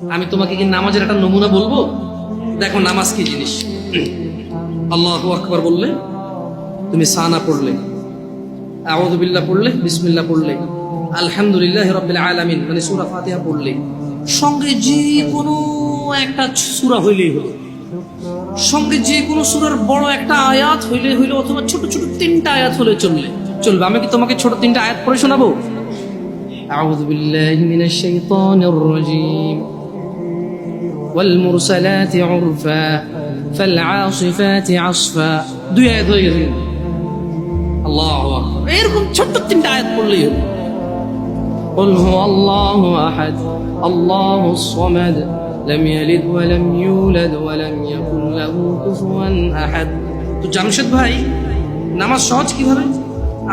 আমি তোমাকে কি নামাজের একটা নমুনা বলবো? দেখো নামাজ কি জিনিস। আল্লাহু আকবার বললে, তুমি সানা পড়লে, আউযু বিল্লাহ পড়লে, বিসমিল্লাহ পড়লে, আলহামদুলিল্লাহ রাব্বিল আলামিন মানে সূরা ফাতিহা পড়লে, সঙ্গে যে কোনো একটা সূরা হইলেই হলো, সঙ্গে যে কোনো সূরার বড় একটা আয়াত হইলে হইলো, অথবা ছোট ছোট 3টা আয়াত হলে চলবে। আমি কি তোমাকে ছোট 3টা আয়াত পড়ে শোনাবো? আউযু বিল্লাহি মিনাশ শাইতানির রাজীম। ওয়াল মুরসালাতি উরফা ফাল আসিফাতি আসফা। 2 আয়াত হয়ে গেছে। আল্লাহু আকবার। এরকম ছোট 3টা আয়াত পড়লেই হলো। قل هو الله أحد الله الصمد لم يلد ولم يولد ولم يكن له كفوا أحد। তো জামশেদ ভাই, নামাজ সহজ কিভাবে?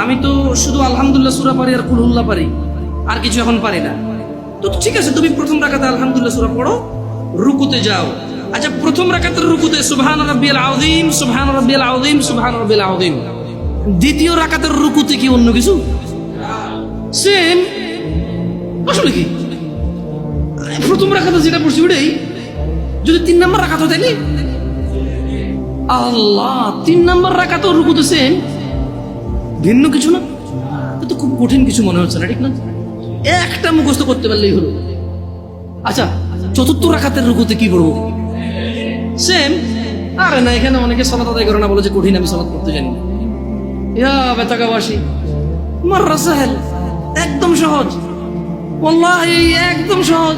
আমি তো শুধু আলহামদুলিল্লাহ সূরা পারি আর কুল হুল্লাহ পারি, আর কিছু এখন পারি না। তো ঠিক আছে, তুমি প্রথম রাকাতে আলহামদুলিল্লাহ সূরা পড়ো, রুকুতে যাও। আচ্ছা, প্রথম রাকাতের রুকুতে সুবহান রাব্বিয়াল আযীম, সুবহান রাব্বিয়াল আযীম, সুবহান রাব্বিয়াল আযীম। দ্বিতীয় রাকাতের রুকুতে কি অন্য কিছু? সেম। আসলে কি প্রথম রাকাতে যেটা পড়ছি ওটাই, যদি 3 নাম্বার রাকাত হয় তাইলে আল্লাহ 3 নাম্বার রাকাতেও রুকুতে সেম, ভিন্ন কিছু না? তো খুব কঠিন কিছু মনে হচ্ছে না, ঠিক না? একটা মুখস্থ করতে পারলেই হলো। আচ্ছা, চতুর্থ রাকাতের রুকুতে কি পড়বো? সেম। আরে না, এখানে অনেকে সালাত আদায় করে না, বলে যে কঠিন, আমি সালাত করতে জানি না। ইয়া বেতাকাবাসী, মাররা সাহেল, একদম সহজ, ওয়াল্লাহি একদম সহজ।